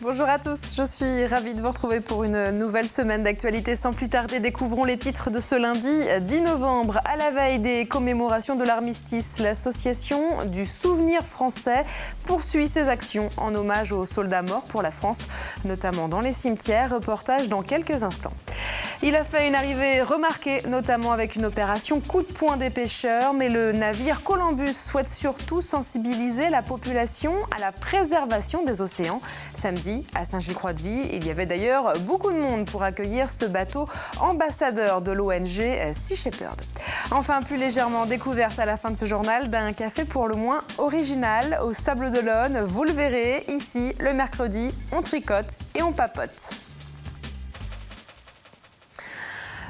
Bonjour à tous, je suis ravie de vous retrouver pour une nouvelle semaine d'actualité. Sans plus tarder, découvrons les titres de ce lundi 10 novembre. À la veille des commémorations de l'armistice, l'association du souvenir français poursuit ses actions en hommage aux soldats morts pour la France, notamment dans les cimetières. Reportage dans quelques instants. Il a fait une arrivée remarquée, notamment avec une opération coup de poing des pêcheurs. Mais le navire Columbus souhaite surtout sensibiliser la population à la préservation des océans. Samedi, à Saint-Gilles-Croix-de-Vie, il y avait d'ailleurs beaucoup de monde pour accueillir ce bateau ambassadeur de l'ONG Sea Shepherd. Enfin, plus légèrement, découverte à la fin de ce journal d'un café pour le moins original au Sables d'Olonne. Vous le verrez, ici, le mercredi, on tricote et on papote.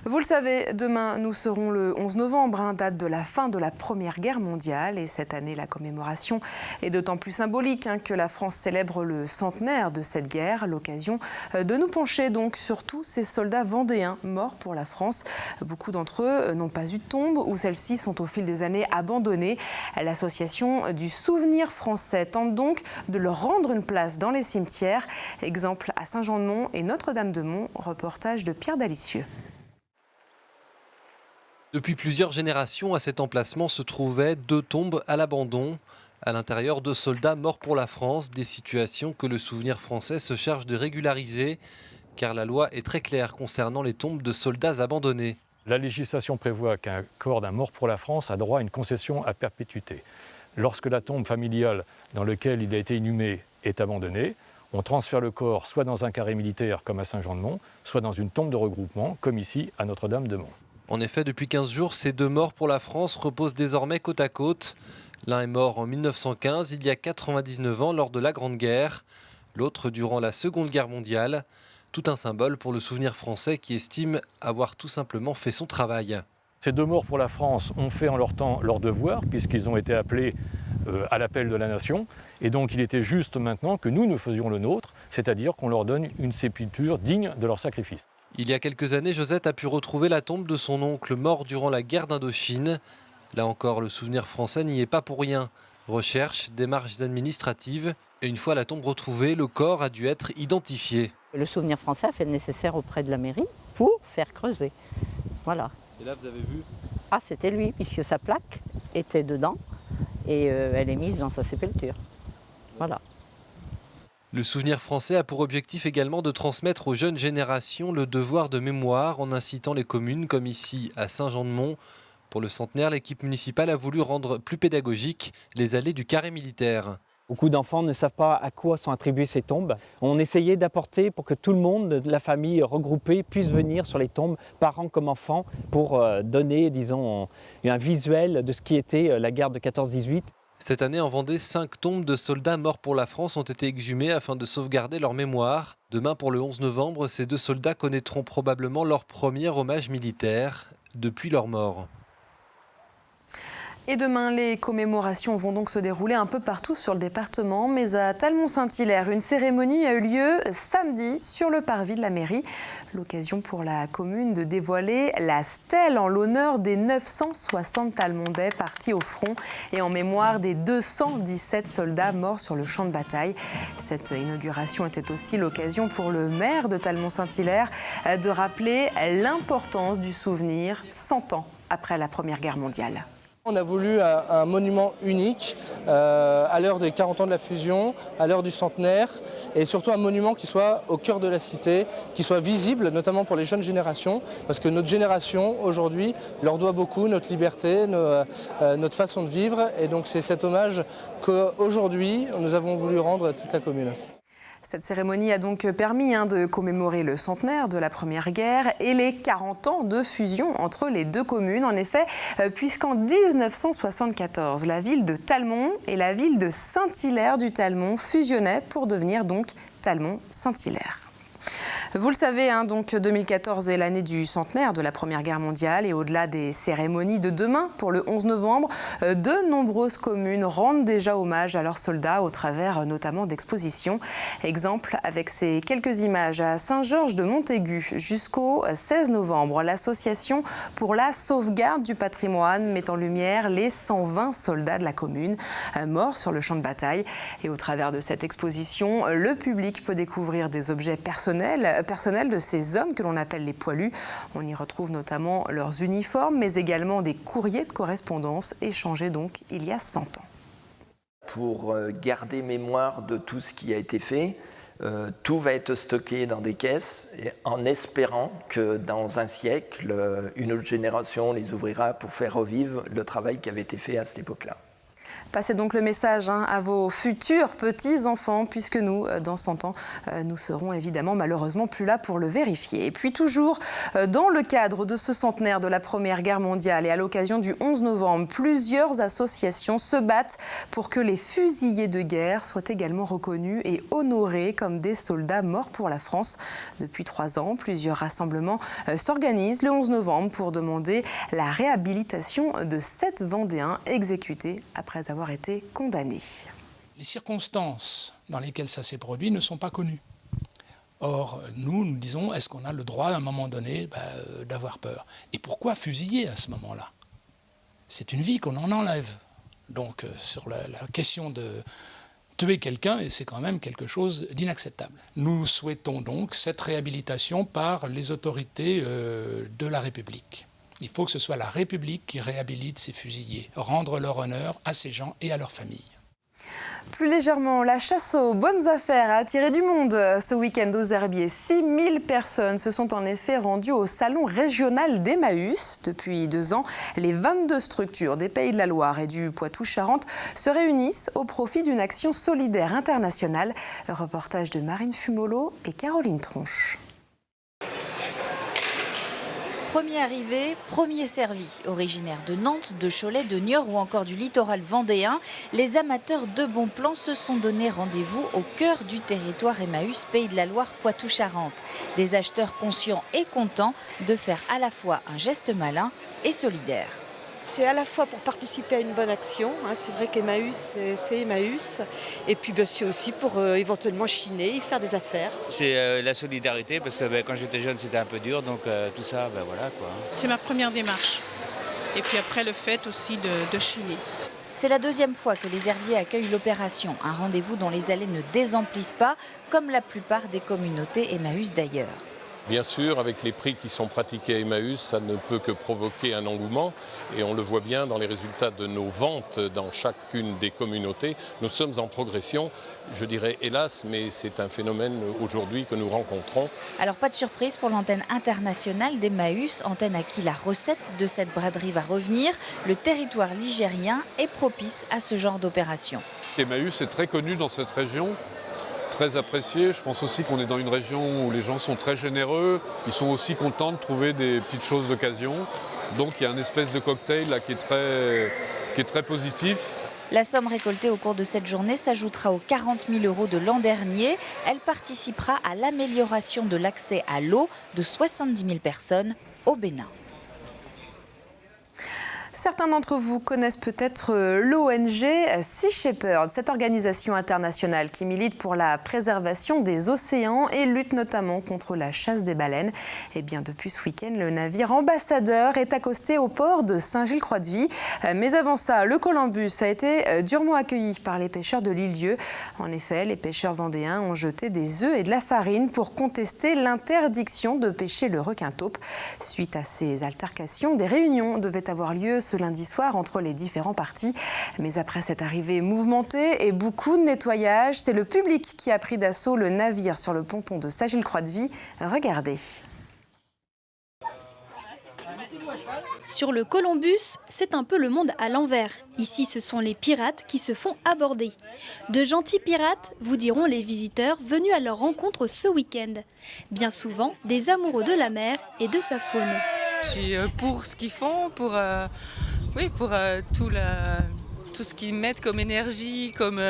Vous le savez, demain, nous serons le 11 novembre, date de la fin de la Première Guerre mondiale. Et cette année, la commémoration est d'autant plus symbolique que la France célèbre le centenaire de cette guerre. L'occasion de nous pencher donc sur tous ces soldats vendéens morts pour la France. Beaucoup d'entre eux n'ont pas eu de tombe ou celles-ci sont au fil des années abandonnées. L'association du souvenir français tente donc de leur rendre une place dans les cimetières. Exemple à Saint-Jean-de-Mont et Notre-Dame-de-Mont. Reportage de Pierre Dalicieux. Depuis plusieurs générations, à cet emplacement se trouvaient 2 tombes à l'abandon. À l'intérieur, 2 soldats morts pour la France, des situations que le souvenir français se charge de régulariser, car la loi est très claire concernant les tombes de soldats abandonnés. La législation prévoit qu'un corps d'un mort pour la France a droit à une concession à perpétuité. Lorsque la tombe familiale dans laquelle il a été inhumé est abandonnée, on transfère le corps soit dans un carré militaire comme à Saint-Jean-de-Mont, soit dans une tombe de regroupement comme ici à Notre-Dame-de-Mont. En effet, depuis 15 jours, ces 2 morts pour la France reposent désormais côte à côte. L'un est mort en 1915, il y a 99 ans, lors de la Grande Guerre. L'autre durant la Seconde Guerre mondiale. Tout un symbole pour le souvenir français qui estime avoir tout simplement fait son travail. Ces 2 morts pour la France ont fait en leur temps leur devoir, puisqu'ils ont été appelés à l'appel de la nation. Et donc il était juste maintenant que nous faisions le nôtre, c'est-à-dire qu'on leur donne une sépulture digne de leur sacrifice. Il y a quelques années, Josette a pu retrouver la tombe de son oncle mort durant la guerre d'Indochine. Là encore, le souvenir français n'y est pas pour rien. Recherche, démarches administratives, et une fois la tombe retrouvée, le corps a dû être identifié. Le souvenir français a fait le nécessaire auprès de la mairie pour faire creuser. Voilà. Et là, vous avez vu ? Ah, c'était lui, puisque sa plaque était dedans et elle est mise dans sa sépulture. Voilà. Le souvenir français a pour objectif également de transmettre aux jeunes générations le devoir de mémoire en incitant les communes, comme ici à Saint-Jean-de-Mont. Pour le centenaire, l'équipe municipale a voulu rendre plus pédagogiques les allées du carré militaire. Beaucoup d'enfants ne savent pas à quoi sont attribuées ces tombes. On essayait d'apporter pour que tout le monde de la famille regroupée puisse venir sur les tombes, parents comme enfants, pour donner, disons, un visuel de ce qui était la guerre de 14-18. Cette année, en Vendée, 5 tombes de soldats morts pour la France ont été exhumées afin de sauvegarder leur mémoire. Demain, pour le 11 novembre, ces 2 soldats connaîtront probablement leur premier hommage militaire depuis leur mort. Et demain, les commémorations vont donc se dérouler un peu partout sur le département. Mais à Talmont-Saint-Hilaire, une cérémonie a eu lieu samedi sur le parvis de la mairie. L'occasion pour la commune de dévoiler la stèle en l'honneur des 960 Talmondais partis au front et en mémoire des 217 soldats morts sur le champ de bataille. Cette inauguration était aussi l'occasion pour le maire de Talmont-Saint-Hilaire de rappeler l'importance du souvenir 100 ans après la Première Guerre mondiale. On a voulu un monument unique à l'heure des 40 ans de la fusion, à l'heure du centenaire, et surtout un monument qui soit au cœur de la cité, qui soit visible, notamment pour les jeunes générations, parce que notre génération, aujourd'hui, leur doit beaucoup, notre liberté, notre façon de vivre, et donc c'est cet hommage qu'aujourd'hui, nous avons voulu rendre à toute la commune. Cette cérémonie a donc permis de commémorer le centenaire de la Première Guerre et les 40 ans de fusion entre les 2 communes. En effet, puisqu'en 1974, la ville de Talmont et la ville de Saint-Hilaire du Talmont fusionnaient pour devenir donc Talmont-Saint-Hilaire. Vous le savez, donc 2014 est l'année du centenaire de la Première Guerre mondiale et au-delà des cérémonies de demain pour le 11 novembre, de nombreuses communes rendent déjà hommage à leurs soldats au travers notamment d'expositions. Exemple avec ces quelques images à Saint-Georges-de-Montaigu jusqu'au 16 novembre. L'association pour la sauvegarde du patrimoine met en lumière les 120 soldats de la commune morts sur le champ de bataille. Et au travers de cette exposition, le public peut découvrir des objets personnels de ces hommes que l'on appelle les poilus. On y retrouve notamment leurs uniformes, mais également des courriers de correspondance échangés donc il y a 100 ans. Pour garder mémoire de tout ce qui a été fait, tout va être stocké dans des caisses en espérant que dans un siècle, une autre génération les ouvrira pour faire revivre le travail qui avait été fait à cette époque-là. Passez donc le message à vos futurs petits-enfants, puisque nous, dans 100 ans, nous serons évidemment malheureusement plus là pour le vérifier. Et puis toujours dans le cadre de ce centenaire de la Première Guerre mondiale et à l'occasion du 11 novembre, plusieurs associations se battent pour que les fusillés de guerre soient également reconnus et honorés comme des soldats morts pour la France. Depuis 3 ans, plusieurs rassemblements s'organisent le 11 novembre pour demander la réhabilitation de 7 Vendéens exécutés après avoir été condamnés. Les circonstances dans lesquelles ça s'est produit ne sont pas connues. Or, nous disons, est-ce qu'on a le droit à un moment donné d'avoir peur? Et pourquoi fusiller à ce moment-là? C'est une vie qu'on en enlève. Donc, sur la question de tuer quelqu'un, c'est quand même quelque chose d'inacceptable. Nous souhaitons donc cette réhabilitation par les autorités de la République. Il faut que ce soit la République qui réhabilite ces fusillés, rendre leur honneur à ces gens et à leurs familles. Plus légèrement, la chasse aux bonnes affaires a attiré du monde ce week-end aux Herbiers. 6000 personnes se sont en effet rendues au salon régional d'Emmaüs. Depuis 2 ans, les 22 structures des Pays de la Loire et du Poitou-Charentes se réunissent au profit d'une action solidaire internationale. Reportage de Marine Fumolo et Caroline Tronche. Premier arrivé, premier servi. Originaires de Nantes, de Cholet, de Niort ou encore du littoral vendéen, les amateurs de bons plans se sont donné rendez-vous au cœur du territoire Emmaüs, Pays de la Loire, Poitou-Charentes. Des acheteurs conscients et contents de faire à la fois un geste malin et solidaire. C'est à la fois pour participer à une bonne action, c'est vrai qu'Emmaüs, c'est Emmaüs, et puis c'est aussi pour éventuellement chiner, y faire des affaires. C'est la solidarité, parce que quand j'étais jeune c'était un peu dur, donc tout ça, voilà quoi. C'est ma première démarche, et puis après le fait aussi de chiner. C'est la 2e fois que les Herbiers accueillent l'opération, un rendez-vous dont les allées ne désemplissent pas, comme la plupart des communautés Emmaüs d'ailleurs. Bien sûr, avec les prix qui sont pratiqués à Emmaüs, ça ne peut que provoquer un engouement. Et on le voit bien dans les résultats de nos ventes dans chacune des communautés. Nous sommes en progression, je dirais hélas, mais c'est un phénomène aujourd'hui que nous rencontrons. Alors pas de surprise pour l'antenne internationale d'Emmaüs, antenne à qui la recette de cette braderie va revenir. Le territoire ligérien est propice à ce genre d'opération. Emmaüs est très connu dans cette région. Très apprécié. Je pense aussi qu'on est dans une région où les gens sont très généreux. Ils sont aussi contents de trouver des petites choses d'occasion. Donc il y a une espèce de cocktail là, qui est très positif. La somme récoltée au cours de cette journée s'ajoutera aux 40 000 € de l'an dernier. Elle participera à l'amélioration de l'accès à l'eau de 70 000 personnes au Bénin. Certains d'entre vous connaissent peut-être l'ONG Sea Shepherd, cette organisation internationale qui milite pour la préservation des océans et lutte notamment contre la chasse des baleines. Et bien depuis ce week-end, le navire ambassadeur est accosté au port de Saint-Gilles-Croix-de-Vie. Mais avant ça, le Columbus a été durement accueilli par les pêcheurs de l'île-Dieu. En effet, les pêcheurs vendéens ont jeté des œufs et de la farine pour contester l'interdiction de pêcher le requin-taupe. Suite à ces altercations, des réunions devaient avoir lieu ce lundi soir entre les différents partis. Mais après cette arrivée mouvementée et beaucoup de nettoyage, c'est le public qui a pris d'assaut le navire sur le ponton de Saint-Gilles-Croix-de-Vie. Regardez. Sur le Columbus, c'est un peu le monde à l'envers. Ici, ce sont les pirates qui se font aborder. De gentils pirates, vous diront les visiteurs venus à leur rencontre ce week-end. Bien souvent, des amoureux de la mer et de sa faune. Je suis pour ce qu'ils font, pour tout ce qu'ils mettent comme énergie, comme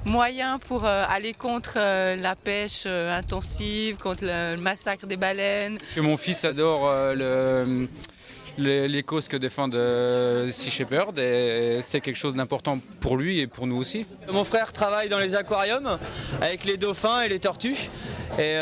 moyen pour aller contre la pêche intensive, contre le massacre des baleines. Mon fils adore les causes que défendent Sea Shepherd et c'est quelque chose d'important pour lui et pour nous aussi. Mon frère travaille dans les aquariums avec les dauphins et les tortues et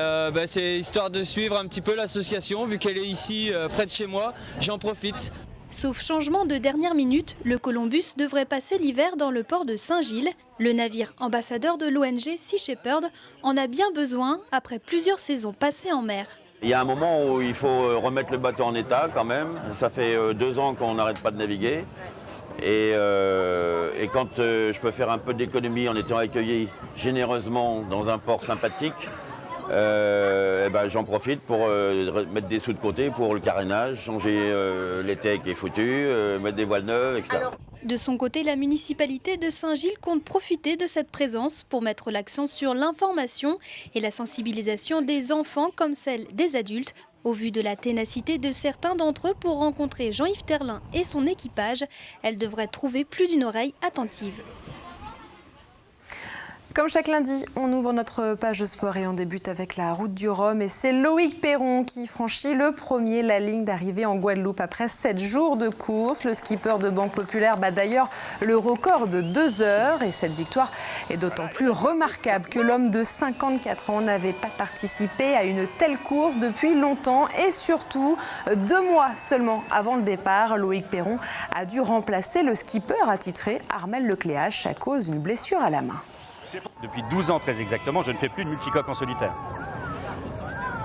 c'est histoire de suivre un petit peu l'association vu qu'elle est ici près de chez moi, j'en profite. Sauf changement de dernière minute, le Columbus devrait passer l'hiver dans le port de Saint-Gilles. Le navire ambassadeur de l'ONG Sea Shepherd en a bien besoin après plusieurs saisons passées en mer. Il y a un moment où il faut remettre le bateau en état quand même. Ça fait 2 ans qu'on n'arrête pas de naviguer. Et quand je peux faire un peu d'économie en étant accueilli généreusement dans un port sympathique, j'en profite pour mettre des sous de côté pour le carénage, changer l'été qui est foutu, mettre des voiles neuves, etc. De son côté, la municipalité de Saint-Gilles compte profiter de cette présence pour mettre l'accent sur l'information et la sensibilisation des enfants comme celle des adultes. Au vu de la ténacité de certains d'entre eux pour rencontrer Jean-Yves Terlin et son équipage, elle devrait trouver plus d'une oreille attentive. Comme chaque lundi, on ouvre notre page sport et on débute avec la route du Rhum. Et c'est Loïc Perron qui franchit le premier la ligne d'arrivée en Guadeloupe après 7 jours de course. Le skipper de Banque Populaire bat d'ailleurs le record de 2 heures. Et cette victoire est d'autant plus remarquable que l'homme de 54 ans n'avait pas participé à une telle course depuis longtemps. Et surtout, 2 mois seulement avant le départ, Loïc Perron a dû remplacer le skipper attitré Armel Lecléache à cause d'une blessure à la main. Depuis 12 ans très exactement, je ne fais plus de multicoque en solitaire.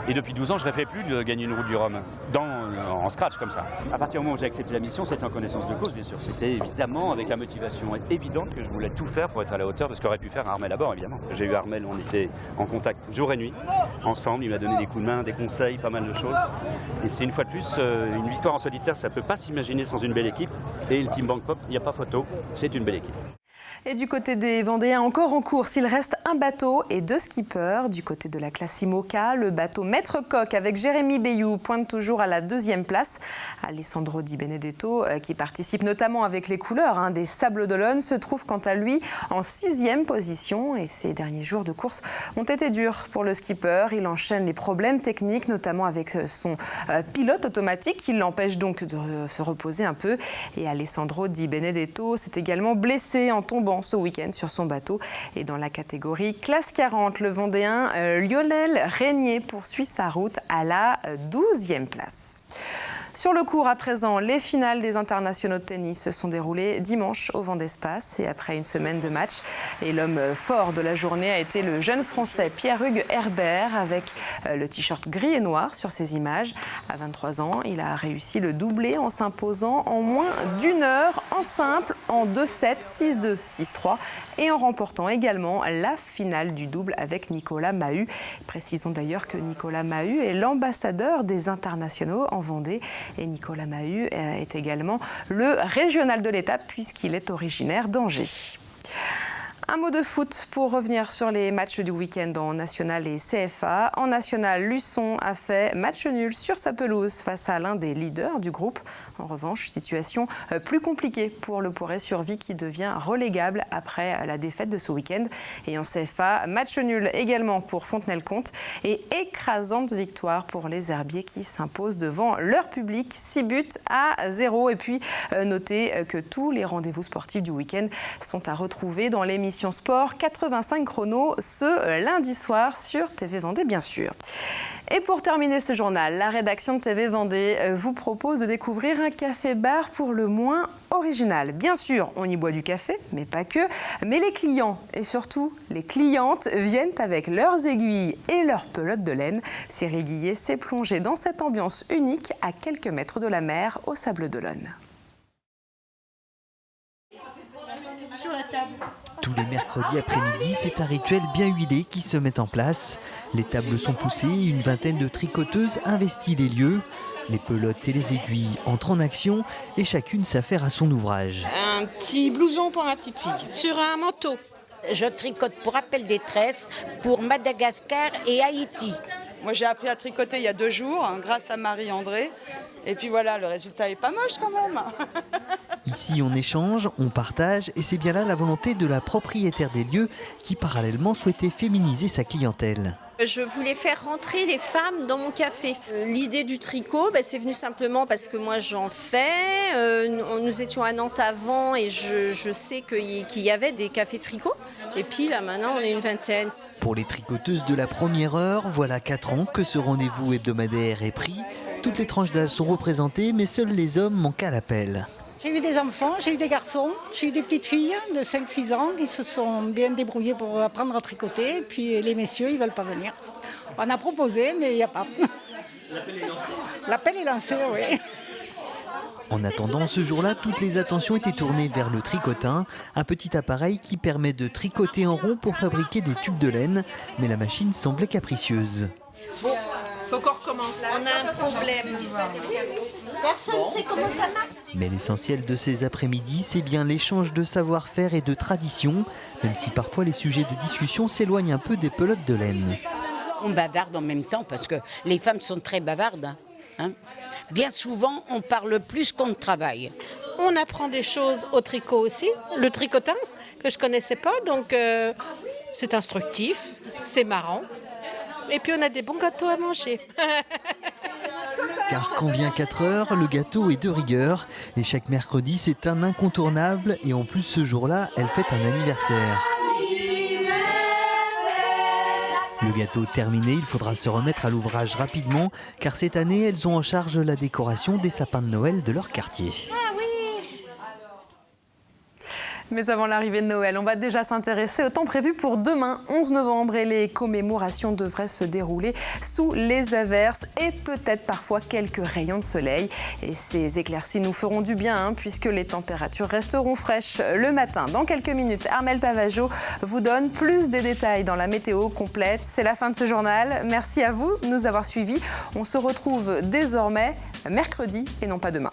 Et depuis 12 ans, je ne rêvais plus de gagner une route du Rhum en scratch comme ça. À partir du moment où j'ai accepté la mission, c'était en connaissance de cause, bien sûr. C'était évidemment avec la motivation évidente que je voulais tout faire pour être à la hauteur de ce qu'aurait pu faire Armel à bord, évidemment. J'ai eu Armel, on était en contact jour et nuit, ensemble. Il m'a donné des coups de main, des conseils, pas mal de choses. Et c'est une fois de plus, une victoire en solitaire, ça ne peut pas s'imaginer sans une belle équipe. Et le Team Banque Pop, il n'y a pas photo, c'est une belle équipe. Et du côté des Vendéens, encore en course, il reste un bateau et 2 skippers. Du côté de la classe IMOCA, le bateau Maître Coq avec Jérémy Bayou pointe toujours à la 2e place. Alessandro Di Benedetto, qui participe notamment avec les couleurs des Sables d'Olonne, se trouve quant à lui en 6e position. Et ces derniers jours de course ont été durs pour le skipper. Il enchaîne les problèmes techniques, notamment avec son pilote automatique qui l'empêche donc de se reposer un peu. Et Alessandro Di Benedetto s'est également blessé en tombant ce week-end sur son bateau. Et dans la catégorie classe 40, le Vendéen Lionel Régnier poursuit sa route à la 12e place. Sur le court à présent, les finales des internationaux de tennis se sont déroulées dimanche au Vendespace. Et après une semaine de match, et l'homme fort de la journée a été le jeune Français Pierre-Hugues Herbert avec le t-shirt gris et noir sur ses images. À 23 ans, il a réussi le doublé en s'imposant en moins d'1 heure en simple, en 2-7, 6-2, 6-3 et en remportant également la finale du double avec Nicolas Mahut. Précisons d'ailleurs que Nicolas Mahut est l'ambassadeur des internationaux en Vendée. Et Nicolas Mahut est également le régional de l'étape puisqu'il est originaire d'Angers. Un mot de foot pour revenir sur les matchs du week-end en National et CFA. En National, Luçon a fait match nul sur sa pelouse face à l'un des leaders du groupe. En revanche, situation plus compliquée pour le Poiré-sur-Vie qui devient relégable après la défaite de ce week-end. Et en CFA, match nul également pour Fontenay-le-Comte et écrasante victoire pour les Herbiers qui s'imposent devant leur public, 6-0. Et puis, notez que tous les rendez-vous sportifs du week-end sont à retrouver dans l'émission Sport 85 chrono ce lundi soir sur TV Vendée, bien sûr. Et pour terminer ce journal, la rédaction de TV Vendée vous propose de découvrir un café-bar pour le moins original. Bien sûr, on y boit du café, mais pas que. Mais les clients et surtout les clientes viennent avec leurs aiguilles et leurs pelotes de laine. Cyril Guillet s'est plongé dans cette ambiance unique à quelques mètres de la mer aux Sables d'Olonne. Sur la table. Tous les mercredis après-midi, c'est un rituel bien huilé qui se met en place. Les tables sont poussées, une vingtaine de tricoteuses investissent les lieux. Les pelotes et les aiguilles entrent en action et chacune s'affaire à son ouvrage. Un petit blouson pour ma petite fille, sur un manteau. Je tricote pour Appel des Tresses, pour Madagascar et Haïti. Moi j'ai appris à tricoter il y a 2 jours grâce à Marie-André. Et puis voilà, le résultat est pas moche quand même. Ici, on échange, on partage et c'est bien là la volonté de la propriétaire des lieux qui parallèlement souhaitait féminiser sa clientèle. Je voulais faire rentrer les femmes dans mon café. L'idée du tricot, c'est venu simplement parce que moi j'en fais. Nous étions à Nantes avant et je sais qu'il y avait des cafés tricot. Et puis là maintenant on est une vingtaine. Pour les tricoteuses de la première heure, voilà 4 ans que ce rendez-vous hebdomadaire est pris. Toutes les tranches d'âge sont représentées mais seuls les hommes manquent à l'appel. J'ai eu des enfants, j'ai eu des garçons, j'ai eu des petites filles de 5-6 ans qui se sont bien débrouillées pour apprendre à tricoter. Et puis les messieurs, ils ne veulent pas venir. On a proposé, mais il n'y a pas. L'appel est lancé. L'appel est lancé, oui. En attendant, ce jour-là, toutes les attentions étaient tournées vers le tricotin, un petit appareil qui permet de tricoter en rond pour fabriquer des tubes de laine. Mais la machine semblait capricieuse. Bon, faut qu'on recommence. On a un problème. Personne ne sait comment ça marche. Mais l'essentiel de ces après-midi, c'est bien l'échange de savoir-faire et de tradition, même si parfois les sujets de discussion s'éloignent un peu des pelotes de laine. On bavarde en même temps parce que les femmes sont très bavardes. Hein. Bien souvent, on parle plus qu'on ne travaille. On apprend des choses au tricot aussi, le tricotin que je ne connaissais pas, donc c'est instructif, c'est marrant. Et puis on a des bons gâteaux à manger. Car quand vient 4 heures, le gâteau est de rigueur. Et chaque mercredi, c'est un incontournable. Et en plus, ce jour-là, elle fête un anniversaire. Le gâteau terminé, il faudra se remettre à l'ouvrage rapidement. Car cette année, elles ont en charge la décoration des sapins de Noël de leur quartier. Mais avant l'arrivée de Noël, on va déjà s'intéresser au temps prévu pour demain, 11 novembre. Et les commémorations devraient se dérouler sous les averses et peut-être parfois quelques rayons de soleil. Et ces éclaircies nous feront du bien puisque les températures resteront fraîches le matin. Dans quelques minutes, Armelle Pavageau vous donne plus des détails dans la météo complète. C'est la fin de ce journal. Merci à vous de nous avoir suivis. On se retrouve désormais mercredi et non pas demain.